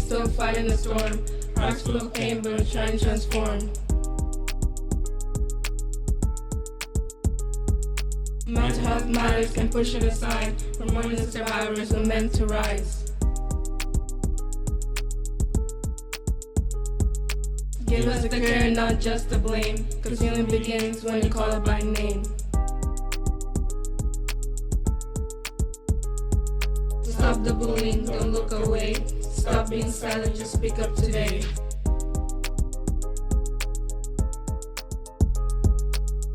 still fighting the storm. Hearts full of pain, but we're trying to transform. Mental health matters, can push it aside. We're more than survivors, we're meant to rise. Give us the care, not just the blame, cause healing begins when you call it by name. Stop the bullying, don't look away. Stop being silent, just speak up today.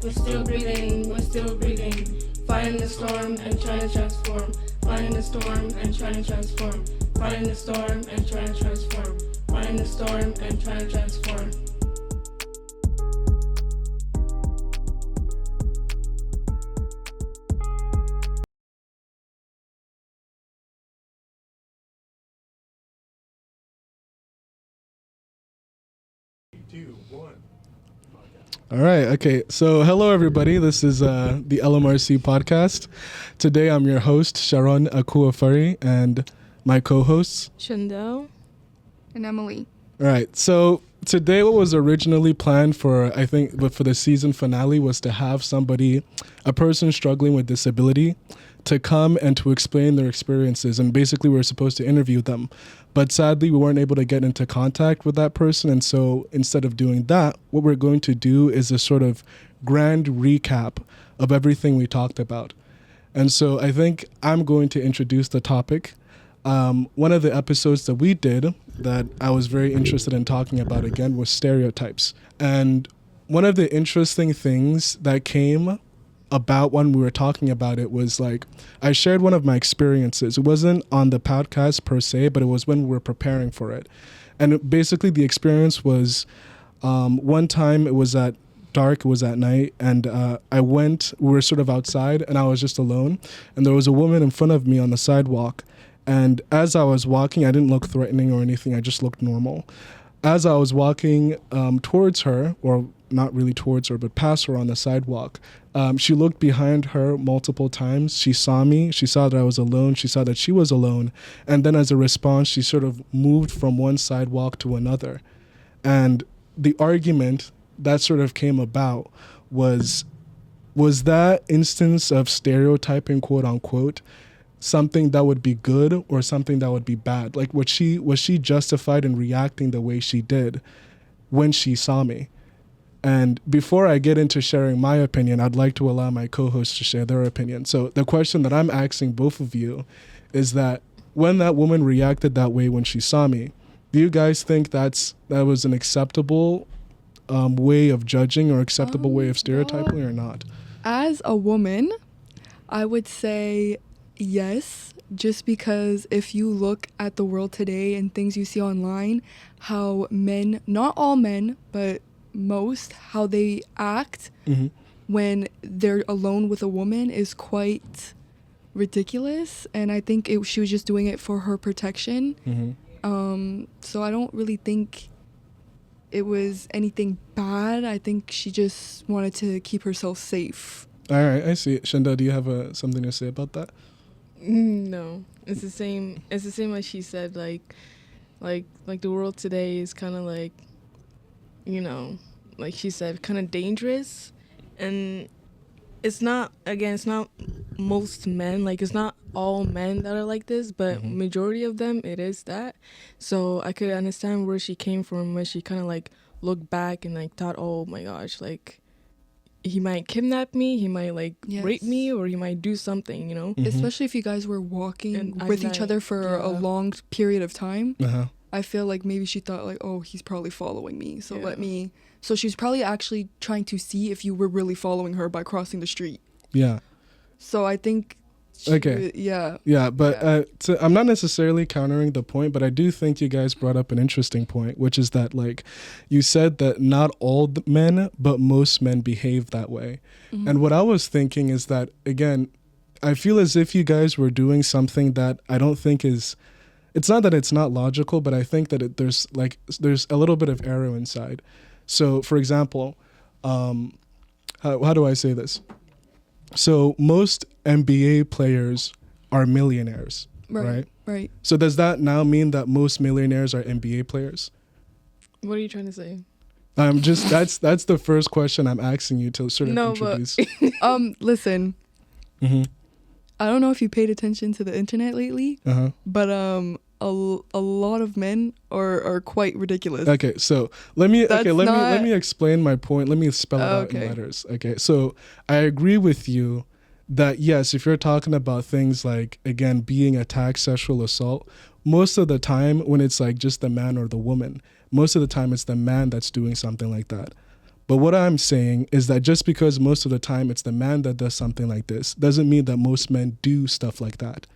We're still breathing, fighting the storm and trying to transform. Fighting the storm and trying to transform. Fighting the storm and trying to transform. Fighting the storm and trying to transform. All right. Okay. So hello, everybody. This is the LMRC podcast. Today, I'm your host, Sharon Akuafari, and my co-hosts, Shandelle and Emily. All right. So today, what was originally planned for, I think, but for the season finale was to have somebody, a person struggling with disability, to come and to explain their experiences. And basically, we were supposed to interview them. But sadly, we weren't able to get into contact with that person. And so instead of doing that, what we're going to do is a sort of grand recap of everything we talked about. And so I think I'm going to introduce the topic. One of the episodes that we did that I was very interested in talking about again was stereotypes. And one of the interesting things that came about when we were talking about it was like, I shared one of my experiences. It wasn't on the podcast per se, but it was when we were preparing for it. And basically the experience was one time it was at dark, it was at night, and we were sort of outside and I was just alone. And there was a woman in front of me on the sidewalk. And as I was walking, I didn't look threatening or anything. I just looked normal. As I was walking towards her, or not really towards her, but past her on the sidewalk, she looked behind her multiple times. She saw me. She saw that I was alone. She saw that she was alone. And then as a response, she sort of moved from one sidewalk to another. And the argument that sort of came about was that instance of stereotyping, quote unquote, something that would be good or something that would be bad? Like, was she justified in reacting the way she did when she saw me? And before I get into sharing my opinion, I'd like to allow my co-hosts to share their opinion. So the question that I'm asking both of you is that when that woman reacted that way when she saw me, do you guys think that was an acceptable way of judging or acceptable way of stereotyping or not? As a woman, I would say yes, just because if you look at the world today and things you see online, how men, not all men, but most, how they act when they're alone with a woman is quite ridiculous. And I think she was just doing it for her protection. So I don't really think it was anything bad. I think she just wanted to keep herself safe. All right, I see. Shandelle, do you have something to say about that? No, it's the same as she said. Like the world today is kind of like, you know, like she said, kind of dangerous. And it's not most men, like it's not all men that are like this, but majority of them, it is that. So I could understand where she came from, where she kind of like looked back and like thought, oh my gosh, like he might kidnap me, he might like rape me, or he might do something, you know? Especially if you guys were walking with each other for a long period of time. I feel like maybe she thought like, oh, he's probably following me, so so she's probably actually trying to see if you were really following her by crossing the street. Yeah. So I think but I'm not necessarily countering the point, but I do think you guys brought up an interesting point, which is that like you said that not all men, but most men behave that way. And what I was thinking is that, again, I feel as if you guys were doing something that I don't think is, it's not that it's not logical, but I think that there's a little bit of error inside. So for example, how do I say this? So most NBA players are millionaires, right? Right. So does that now mean that most millionaires are NBA players? What are you trying to say? I'm just that's the first question I'm asking you to sort of No, but introduce. Listen, Mm-hmm. I don't know if you paid attention to the internet lately, Uh-huh. but a lot of men are quite ridiculous. Okay, so let me That's let me not- explain my point. Let me spell it out in Okay. letters. Okay, so I agree with you that yes, if you're talking about things like, again, being attacked, sexual assault, most of the time when it's like just the man or the woman, most of the time it's the man that's doing something like that. But what I'm saying is that just because most of the time it's the man that does something like this doesn't mean that most men do stuff like that.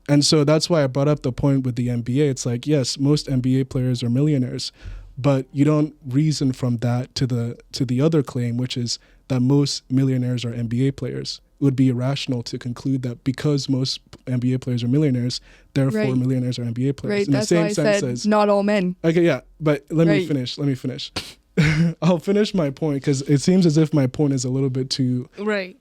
And so that's why I brought up the point with the NBA. It's like, yes, most NBA players are millionaires, but you don't reason from that to the other claim, which is that most millionaires are NBA players. It would be irrational to conclude that because most NBA players are millionaires, therefore Right. millionaires are NBA players. Right. In That's the why same I sense said as not all men. okay, yeah, but let me Right. finish. I'll finish my point because it seems as if my point is a little bit too. right.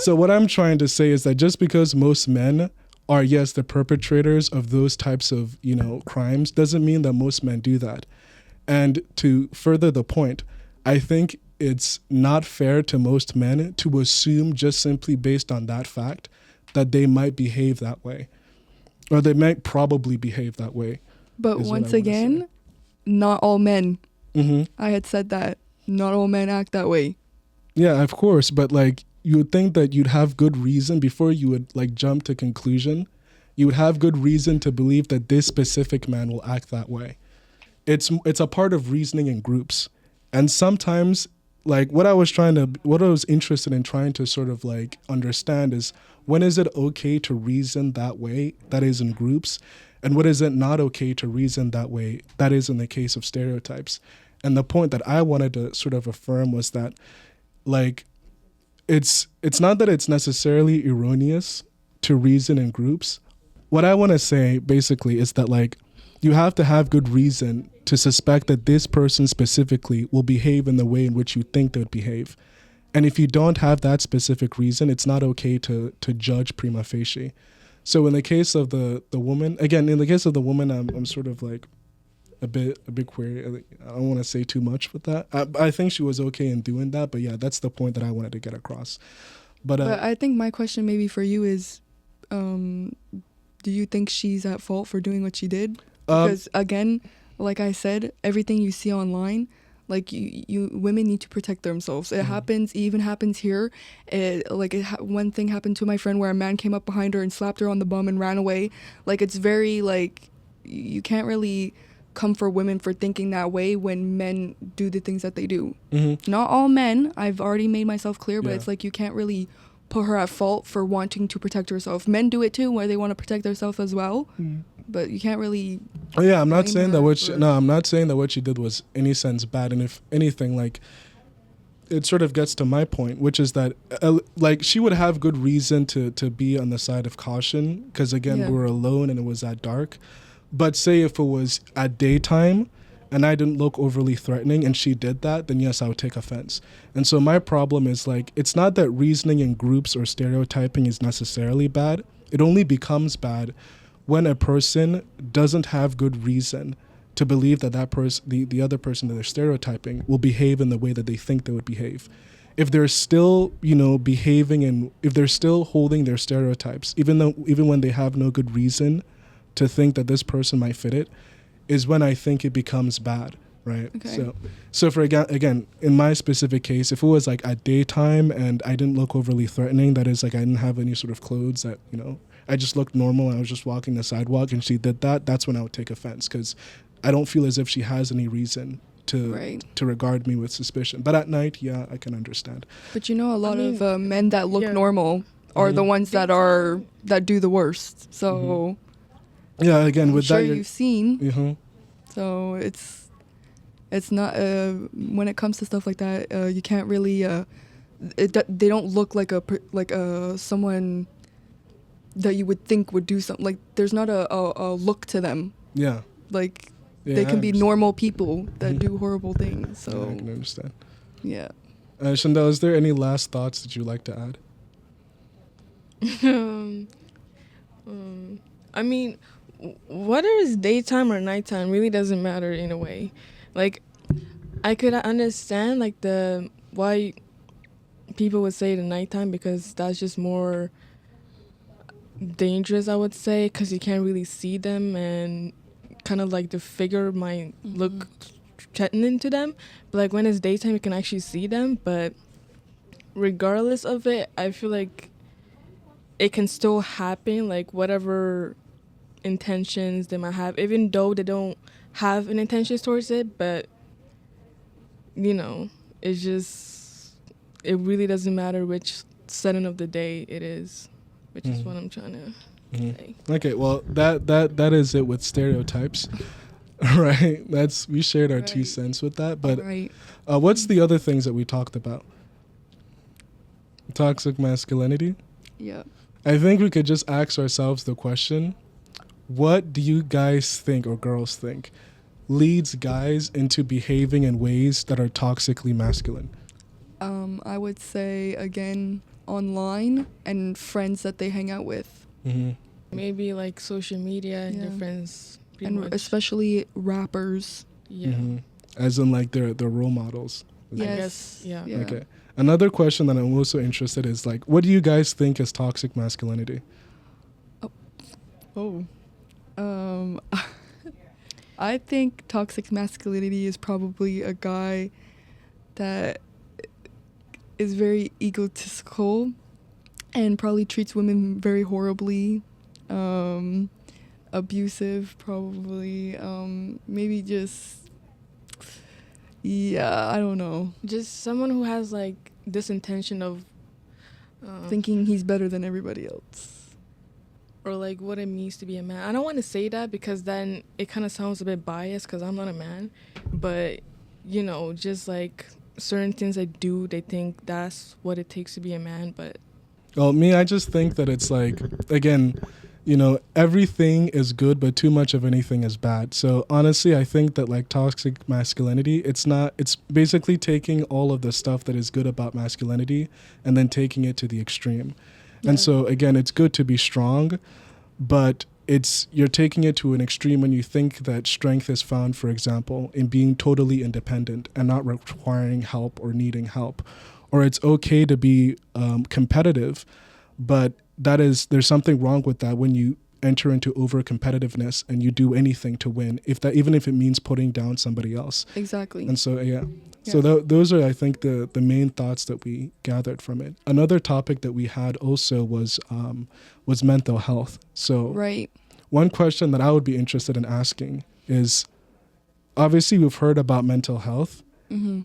So what I'm trying to say is that just because most men are, yes, the perpetrators of those types of, crimes, doesn't mean that most men do that. And to further the point, I think it's not fair to most men to assume just simply based on that fact that they might behave that way, or they might probably behave that way. But is what I once wanna again, not all men. Mm-hmm. I had said that not all men act that way. Yeah, of course, but like you would think that you'd have good reason before you would like jump to conclusion. You would have good reason to believe that this specific man will act that way. It's a part of reasoning in groups. And sometimes like what I was interested in trying to sort of like understand is when is it okay to reason that way, that is in groups, and what is it not okay to reason that way, that is in the case of stereotypes. And the point that I wanted to sort of affirm was that like it's not that it's necessarily erroneous to reason in groups. What I want to say basically is that like you have to have good reason to suspect that this person specifically will behave in the way in which you think they would behave. And if you don't have that specific reason, it's not okay to judge prima facie. So in the case of the woman, again, in the case of the woman, I'm sort of like a bit query. I don't want to say too much with that. I think she was okay in doing that, but yeah, that's the point that I wanted to get across. But I think my question maybe for you is, do you think she's at fault for doing what she did? Because again, like I said, everything you see online, like you women need to protect themselves. It happens, it even happens here. One thing happened to my friend where a man came up behind her and slapped her on the bum and ran away. Like it's very like you can't really come for women for thinking that way when men do the things that they do. Not all men, I've already made myself clear, but it's like you can't really put her at fault for wanting to protect herself. Men do it too, where they want to protect themselves as well. But you can't really. Oh yeah, I'm not saying that I'm not saying that what she did was any sense bad, and if anything, like it sort of gets to my point, which is that like she would have good reason to be on the side of caution because again we were alone and it was at dark. But say if it was at daytime and I didn't look overly threatening and she did that, then yes, I would take offense. And so my problem is like it's not that reasoning in groups or stereotyping is necessarily bad. It only becomes bad when a person doesn't have good reason to believe that the other person that they're stereotyping will behave in the way that they think they would behave. If they're still, behaving and if they're still holding their stereotypes, even when they have no good reason to think that this person might fit it, is when I think it becomes bad, right? Okay. So for again, in my specific case, if it was like at daytime and I didn't look overly threatening, that is like I didn't have any sort of clothes that, I just looked normal. I was just walking the sidewalk and she did that. That's when I would take offense because I don't feel as if she has any reason to regard me with suspicion. But at night, yeah, I can understand. But a lot of men that look normal are the ones that do the worst. So yeah, again, I'm with sure that, you've seen. So it's not when it comes to stuff like that, you can't really. They don't look like someone that you would think would do something. Like there's not a look to them. Yeah. Like Yeah, they I can be understand. normal people that do horrible things. So Yeah, I can understand. yeah. Shandelle, is there any last thoughts that you'd like to add? I mean, whether it's daytime or nighttime really doesn't matter in a way. Like, I could understand like the why people would say the nighttime because that's just more dangerous, I would say, because you can't really see them and kind of like the figure might look threatening to them. But like when it's daytime, you can actually see them. But regardless of it, I feel like it can still happen, like whatever intentions they might have, even though they don't have an intentions towards it. But you know, it's just it really doesn't matter which setting of the day it is, which is what I'm trying to say. Okay, well that is it with stereotypes. Right, that's we shared our 2 cents with that. But Right. what's the other things that we talked about? Toxic masculinity. Yeah. I think we could just ask ourselves the question: what do you guys think, or girls think, leads guys into behaving in ways that are toxically masculine? I would say again online and friends that they hang out with, Mm-hmm. Maybe like social media and your Yeah. friends, pretty and much. especially rappers. Yeah. Mm-hmm. As in like their role models. I Yes. guess, yeah. Yeah. Okay. Another question that I'm also interested is like, what do you guys think is toxic masculinity? Oh. I think toxic masculinity is probably a guy that is very egotistical and probably treats women very horribly. Abusive, probably. Maybe just, yeah, I don't know. Just someone who has like this intention of Thinking he's better than everybody else. or like what it means to be a man. I don't want to say that because then it kind of sounds a bit biased because I'm not a man, but you know, just like certain things I do, they think that's what it takes to be a man. But Well, me, I just think that it's like, again, everything is good, but too much of anything is bad. So honestly, I think that like toxic masculinity, it's basically taking all of the stuff that is good about masculinity and then taking it to the extreme. Yeah. And so again, it's good to be strong, but you're taking it to an extreme when you think that strength is found, for example, in being totally independent and not requiring help or needing help. Or it's okay to be competitive, but there's something wrong with that when you enter into over competitiveness and you do anything to win, even if it means putting down somebody else. Exactly. And so Yeah. so those are, I think, the main thoughts that we gathered from it. Another topic that we had also was mental health. So Right. one question that I would be interested in asking is, obviously we've heard about mental health. Mm-hmm.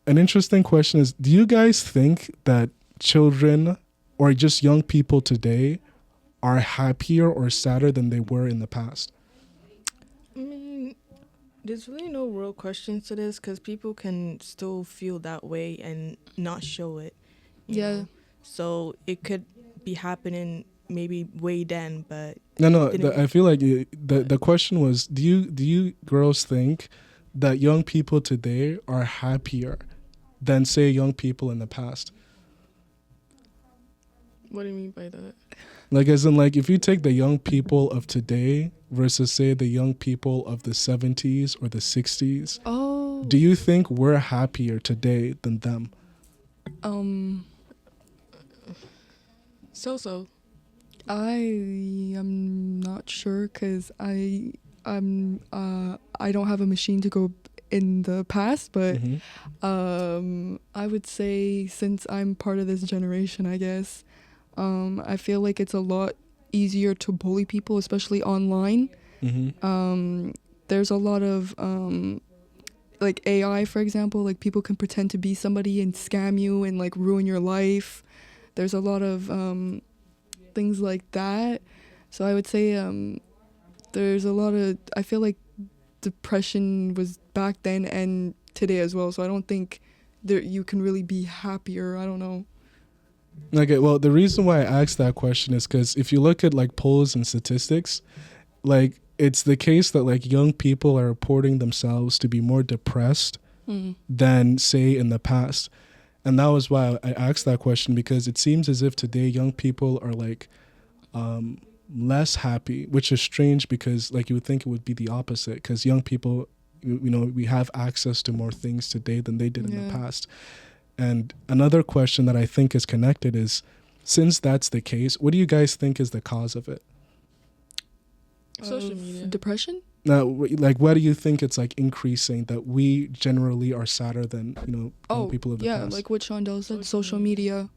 An interesting question is, do you guys think that children or just young people today are happier or sadder than they were in the past? I mean, there's really no real questions to this because people can still feel that way and not show it. you Yeah. know? So it could be happening maybe way then, but No, didn't- I feel like the question was, do you girls think that young people today are happier than, say, young people in the past? what do you mean by that? Like, as in, like, if you take the young people of today versus, say, the young people of the 70s or the 60s, Oh. do you think we're happier today than them? So. I am not sure because I don't have a machine to go in the past, but I would say since I'm part of this generation, I guess, I feel like it's a lot easier to bully people, especially online. There's a lot of like AI, for example, like people can pretend to be somebody and scam you and like ruin your life. There's a lot of things like that. So I would say there's a lot of, I feel like depression was back then and today as well. So I don't think that you can really be happier. I don't know. Okay, well, the reason why I asked that question is because if you look at like polls and statistics, like it's the case that like young people are reporting themselves to be more depressed than, say, in the past. And that was why I asked that question, because it seems as if today young people are like less happy, which is strange because like you would think it would be the opposite, because young people, you know, we have access to more things today than they did in the past. And another question that I think is connected is, since that's the case, what do you guys think is the cause of it? Social media. Depression? Now, like, why do you think it's like increasing, that we generally are sadder than, you know, young people of the past? Like what Shandelle said, social media.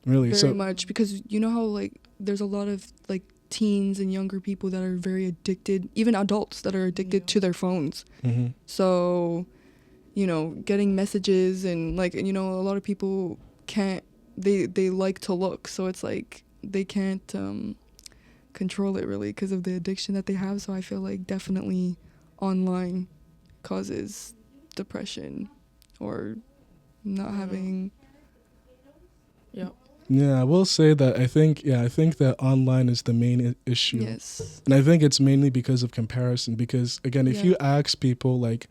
Really? Very much, because you know how like there's a lot of like teens and younger people that are very addicted, even adults that are addicted to their phones. Mm-hmm. So, you know, getting messages and like, you know, a lot of people can't, they like to look, so it's like they can't control it really because of the addiction that they have. So I feel like definitely online causes depression or not having. Yep. Yeah, I will say that I think that online is the main issue. Yes. And I think it's mainly because of comparison, because again, if you ask people like,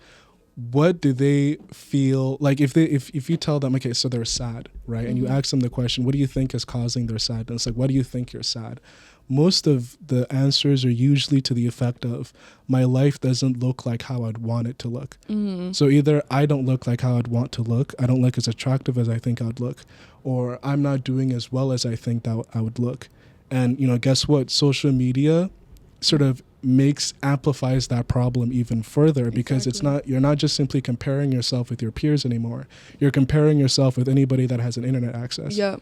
what do they feel like, if you tell them, okay, so they're sad, right? And you ask them the question, what do you think is causing their sadness? Like, why do you think you're sad? Most of the answers are usually to the effect of, my life doesn't look like how I'd want it to look. So either I don't look like how I'd want to look, I don't look as attractive as I think I'd look, or I'm not doing as well as I think that I would look. And, you know, guess what? Social media sort of amplifies that problem even further, because you're not just simply comparing yourself with your peers anymore. You're comparing yourself with anybody that has an internet access. Yeah.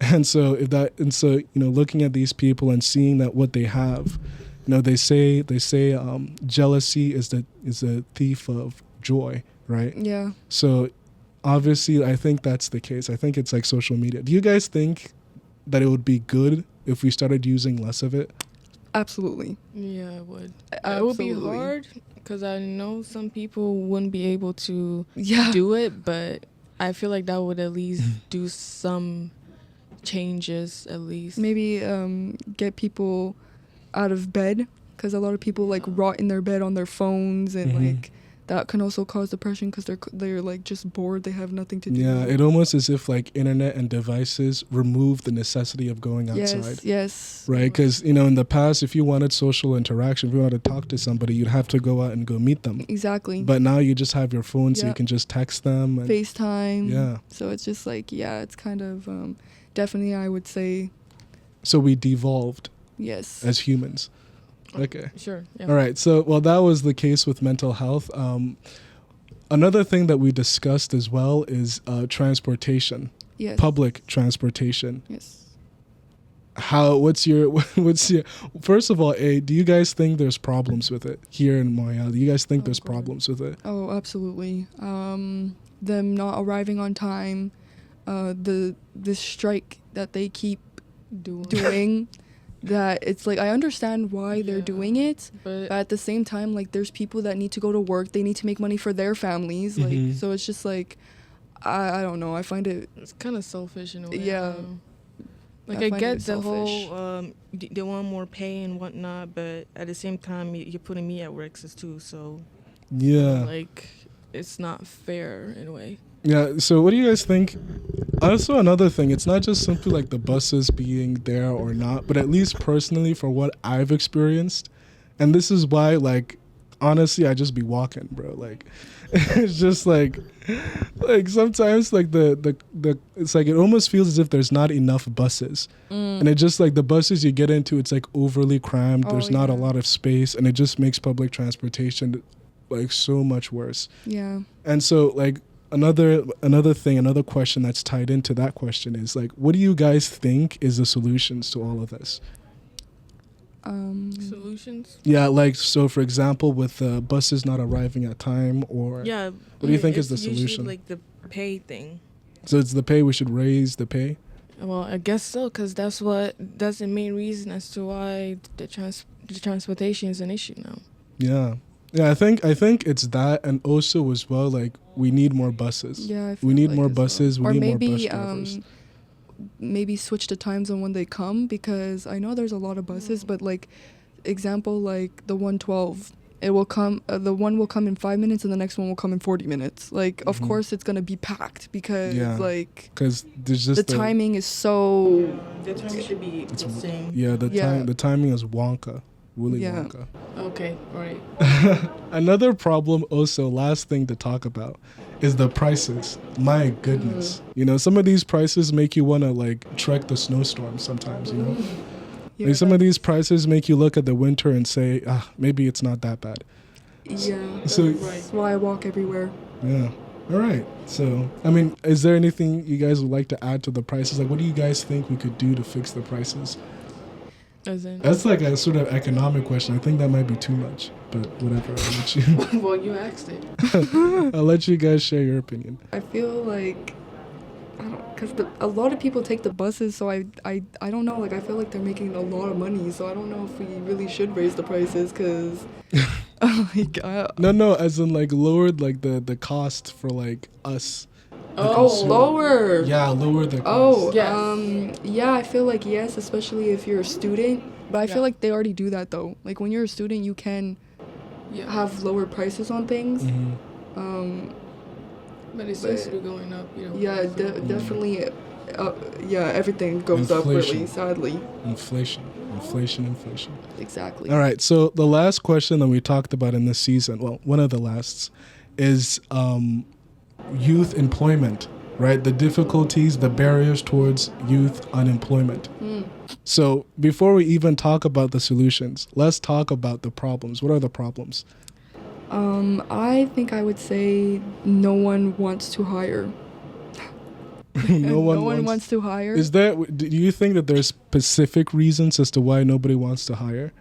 And so you know, looking at these people and seeing that what they have, you know, they say jealousy is a thief of joy, right? Yeah. So obviously I think that's the case. I think it's like social media. Do you guys think that it would be good if we started using less of it? Absolutely. Yeah, it would. Absolutely. It would be hard because I know some people wouldn't be able to Yeah. do it, but I feel like that would at least do some changes, at least. Maybe get people out of bed, because a lot of people like rot in their bed on their phones, and like that can also cause depression because they're like just bored, they have nothing to do. Yeah, it almost as if like internet and devices remove the necessity of going outside. Yes. Right, because, you know, in the past, if you wanted social interaction, if you wanted to talk to somebody, you'd have to go out and go meet them. Exactly. But now you just have your phone, so you can just text them. And FaceTime. Yeah. So it's just like, it's kind of definitely, I would say. So we devolved. Yes. As humans. Okay. Sure. Yeah. All right. So, well, that was the case with mental health. Another thing that we discussed as well is transportation. Yes. Public transportation. Yes. What's your first of all, do you guys think there's problems with it here in Montreal? Do you guys think there's problems with it? Oh, absolutely. Them not arriving on time, the strike that they keep doing. That it's like, I understand why they're doing it, but at the same time, like, there's people that need to go to work, they need to make money for their families, like, so it's just like, I don't know, I find it's kind of selfish in a way. Yeah. Like, I get the whole they want more pay and whatnot, but at the same time you're putting me at risks too, so like, it's not fair in a way. Yeah, so what do you guys think? Also, another thing, it's not just simply like the buses being there or not, but at least personally, for what I've experienced, and this is why, like, honestly, I just be walking, bro. Like, it's just like sometimes like the it's like, it almost feels as if there's not enough buses, and it just like the buses you get into, it's like overly crammed. There's not a lot of space, and it just makes public transportation like so much worse. Yeah. And so like, another question that's tied into that question is like, what do you guys think is the solutions to all of this? Solutions? Yeah, like, so for example, with buses not arriving at time, or what do you think is the solution? Like the pay thing. So it's the pay. We should raise the pay. Well, I guess so, because that's the main reason as to why the transportation is an issue now. Yeah. Yeah, I think it's that, and also as well, like, we need more buses. Yeah, I feel we need like more as buses. well. We or need maybe, more bus drivers. Maybe switch the times on when they come, because I know there's a lot of buses, but like, example, like the 112, it will come. The one will come in 5 minutes, and the next one will come in 40 minutes. Like, of course, it's gonna be packed because like because there's just the timing is so. The time should be the same. Yeah, the timing is Wonka. Willy Wonka. Okay, right. Another problem also, last thing to talk about, is the prices. My goodness. You know, some of these prices make you want to like trek the snowstorm sometimes, you know? Yeah, Like some of these prices make you look at the winter and say, maybe it's not that bad. Yeah, So that's why I walk everywhere. Yeah. All right. So, I mean, is there anything you guys would like to add to the prices? Like, what do you guys think we could do to fix the prices? As in? That's like a sort of economic question. I think that might be too much, but whatever. I'll let you. Well, you asked it. I'll let you guys share your opinion. I feel like, because a lot of people take the buses, so I don't know. Like, I feel like they're making a lot of money, so I don't know if we really should raise the prices, because. No, as in like lowered like the cost for like us. Lower. Yeah, lower the cost. Yeah, I feel like yes, especially if you're a student. But I feel like they already do that though. Like when you're a student, you can have lower prices on things. But it seems to be going up. You know. Yeah, definitely. Everything goes up really, sadly. Inflation. Exactly. All right, so the last question that we talked about in this season, well, one of the lasts, is youth employment, right? The difficulties, the barriers towards youth unemployment. So before we even talk about the solutions, let's talk about the problems. What are the problems? I think I would say no one wants to hire. No one wants to hire. Do you think that there's specific reasons as to why nobody wants to hire?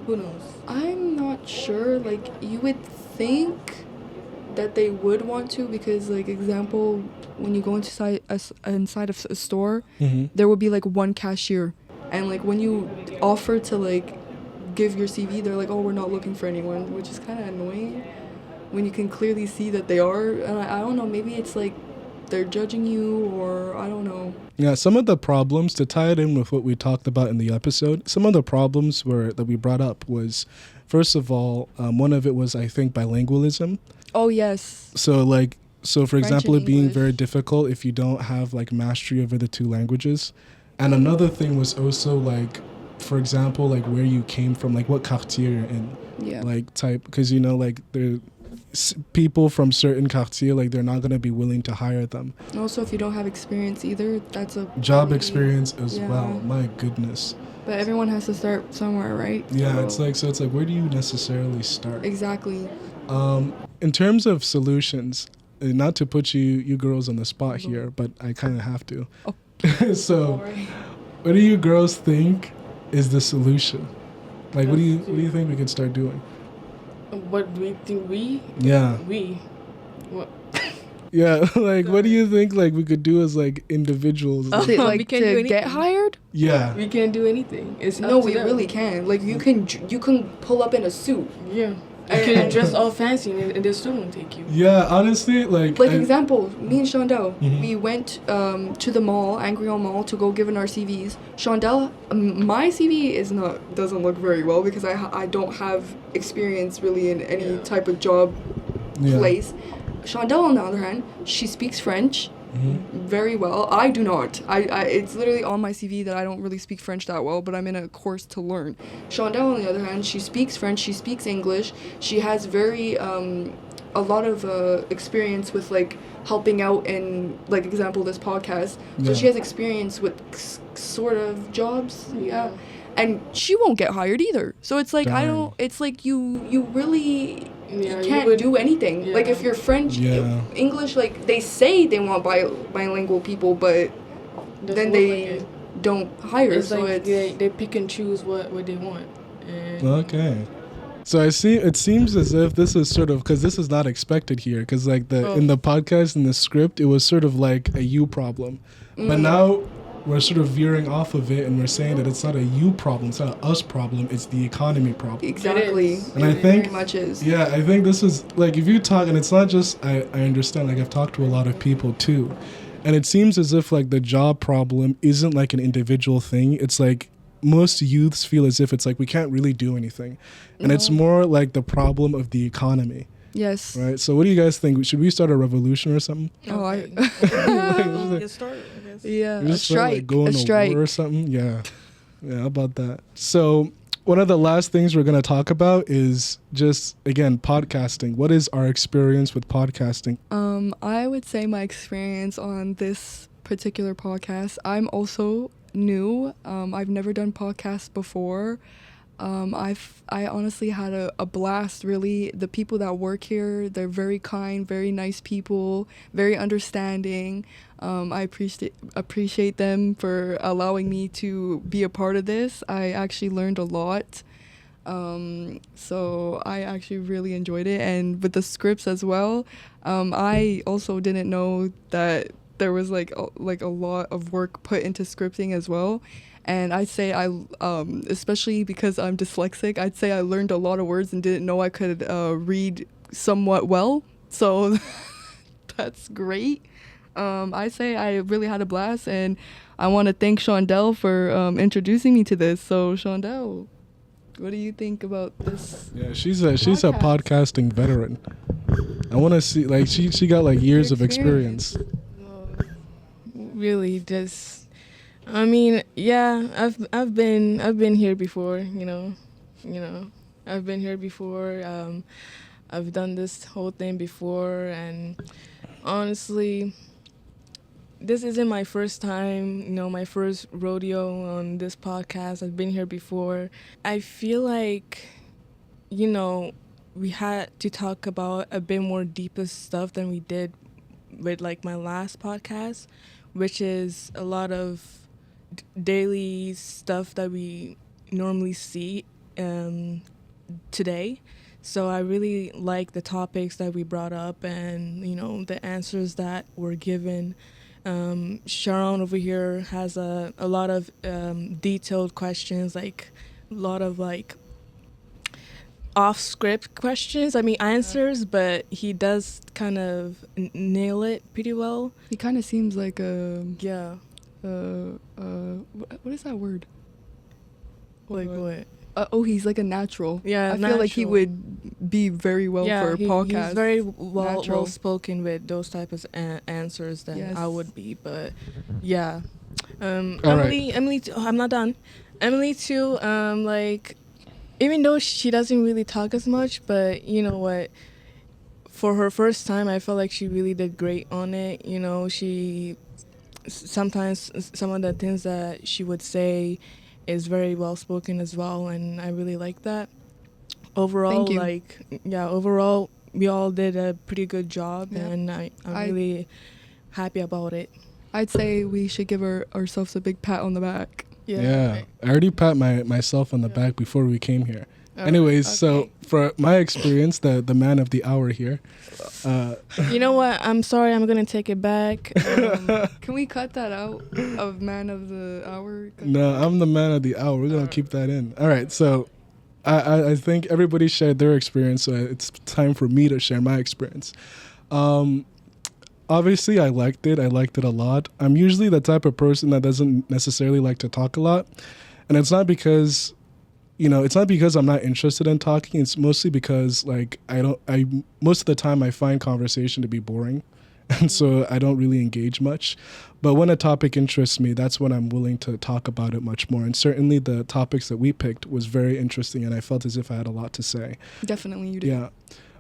Who knows? I'm not sure. Like, you would think that they would want to, because, like, example, when you go inside of a store, there would be like one cashier, and like when you offer to like give your CV, they're like, oh, we're not looking for anyone, which is kind of annoying when you can clearly see that they are. And I don't know, maybe it's like they're judging you, or I don't know. Yeah, some of the problems, to tie it in with what we talked about in the episode, some of the problems that we brought up was, first of all, one of it was, I think, bilingualism. Oh, yes. So for French example, and it being English. very difficult if you don't have like mastery over the two languages. And another thing was also like, for example, like where you came from, like what quartier you're in. Yeah. Like type, because you know, like people from certain quartier, like they're not going to be willing to hire them. And also, if you don't have experience either, that's a job experience as Yeah. well. My goodness. But everyone has to start somewhere, right? Yeah, So- it's like where do you necessarily start? Exactly. In terms of solutions, not to put you girls on the spot here, but I kind of have to. Oh. So, what do you girls think is the solution? Like, what do you think we could start doing? What do we think we? Yeah. We. What? Yeah, like what do you think like we could do as like individuals? Is it, like, We can't do to get anything. hired? Yeah. We can't do anything. It's No, up to we them. really can. Like, you can pull up in a suit. Yeah. You can dress all fancy and they still won't take you. Yeah, honestly, like Example, me and Shandelle, Mhm. we went to the mall, Angrion Mall, to go give in our CVs. Shandelle, my CV doesn't look very well because I don't have experience really in any type of job place. Shandelle, on the other hand, she speaks French very well. I do not. I it's literally on my CV that I don't really speak French that well, but I'm in a course to learn. Shandelle, on the other hand, she speaks French, she speaks English. She has very a lot of experience with like helping out in, like, example, this podcast. So she has experience with sort of jobs. Yeah. And she won't get hired either. So it's like, Darn. it's like you really Yeah, you can't would- do anything. yeah. Like, if you're French, Yeah. English, like, they say they want bilingual people, but Doesn't then look they like it. don't hire. It's So like it's they pick and choose what they want. And Okay. So it seems as if this is sort of, because this is not expected here, because like in the podcast, in the script, it was sort of like a you problem. But now we're sort of veering off of it and we're saying that it's not a you problem, it's not an us problem, it's the economy problem. exactly. It is. And I It think, very much is. yeah, I think this is, like, if you talk, and it's not just, I understand, like, I've talked to a lot of people too, and it seems as if, like, the job problem isn't like an individual thing, it's like most youths feel as if it's like we can't really do anything, and it's No. more like the problem of the economy, Yes. right? So what do you guys think? Should we start a revolution or something? Oh, Okay. Like, Get started, I guess. Yeah, we a just start, like, strike. going A to strike. war or something? Yeah. Yeah, how about that? So one of the last things we're going to talk about is just, again, podcasting. What is our experience with podcasting? I would say my experience on this particular podcast, I'm also new. I've never done podcasts before. I honestly had a blast. Really, the people that work here, they're very kind, very nice people, very understanding. I appreciate them for allowing me to be a part of this. I actually learned a lot. So I actually really enjoyed it, and with the scripts as well. I also didn't know that there was like a lot of work put into scripting as well. And I'd say especially because I'm dyslexic, I'd say I learned a lot of words and didn't know I could read somewhat well. So that's great. I say I really had a blast, and I want to thank Shandelle for introducing me to this. So Shandelle, what do you think about this? Yeah, she's a Podcast. podcasting veteran. I want to see, like, she got like years of experience? experience. Really, just, I mean, yeah, I've been here before, I've been here before. I've done this whole thing before, and honestly, this isn't my first time, my first rodeo on this podcast. I've been here before. I feel like, we had to talk about a bit more deeper stuff than we did with like my last podcast, which is a lot of daily stuff that we normally see today. So I really like the topics that we brought up, and the answers that were given. Sharon over here has a lot of detailed questions, like a lot of like off script questions. I mean answers, but he does kind of nail it pretty well. He kind of seems like Yeah. what is that word? Like what? He's like a natural. Yeah, I feel like he natural. would be very well for a podcast. He's very well Natural. spoken with those type of answers than Yes. I would be. But yeah, All Emily. I'm not done. Emily too. Like, even though she doesn't really talk as much, but you know what? For her first time, I felt like she really did great on it. She sometimes some of the things that she would say is very well spoken as well, and I really like that. Overall, Thank you. overall, we all did a pretty good job, Yeah. and I'm I- really happy about it. I'd say we should give ourselves a big pat on the back. Yeah, I already pat myself on the back before we came here. Anyways, so okay. for my experience, the man of the hour here. You know what? I'm sorry. I'm gonna take it back. Can we cut that out of man of the hour? No, I'm the man of the hour. We're gonna keep that in. All right, so I think everybody shared their experience, so it's time for me to share my experience. Obviously, I liked it. I liked it a lot. I'm usually the type of person that doesn't necessarily like to talk a lot, and it's not because, I'm not interested in talking. It's mostly because like most of the time I find conversation to be boring, and so I don't really engage much. But when a topic interests me, that's when I'm willing to talk about it much more. And certainly the topics that we picked was very interesting, and I felt as if I had a lot to say. Definitely, you did. Yeah,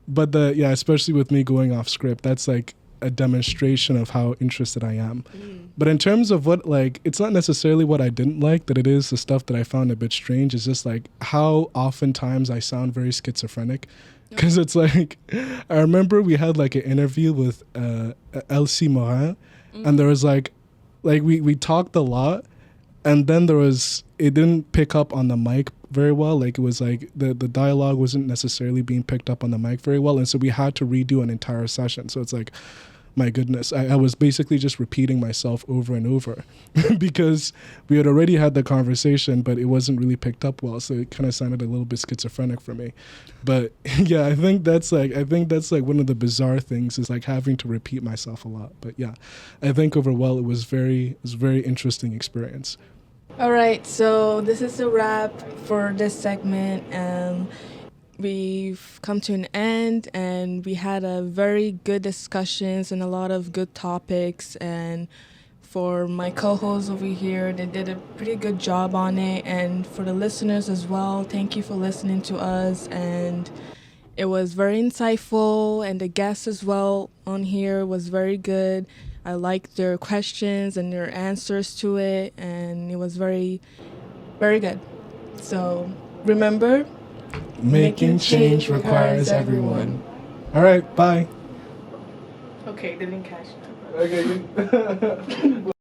but especially with me going off script, that's like a demonstration of how interested I am. But in terms of what, like, it's not necessarily what I didn't like, that it is the stuff that I found a bit strange. Is just like how oftentimes I sound very schizophrenic. Because it's like, I remember we had like an interview with Elsie Morin, and there was like we talked a lot, and then it didn't pick up on the mic very well. Like, it was like the dialogue wasn't necessarily being picked up on the mic very well, and so we had to redo an entire session. So it's like, my goodness, I was basically just repeating myself over and over because we had already had the conversation, but it wasn't really picked up well. So it kind of sounded a little bit schizophrenic for me. But yeah, I think that's like one of the bizarre things is like having to repeat myself a lot. But yeah, I think overall it was very interesting experience. All right, so this is a wrap for this segment. We've come to an end, and we had a very good discussions and a lot of good topics. And for my co-hosts over here, they did a pretty good job on it. And for the listeners as well, thank you for listening to us. And it was very insightful, and the guests as well on here was very good. I liked their questions and their answers to it, and it was very, very good. So remember, Making change requires everyone. All right, bye. Okay, didn't catch that. Okay.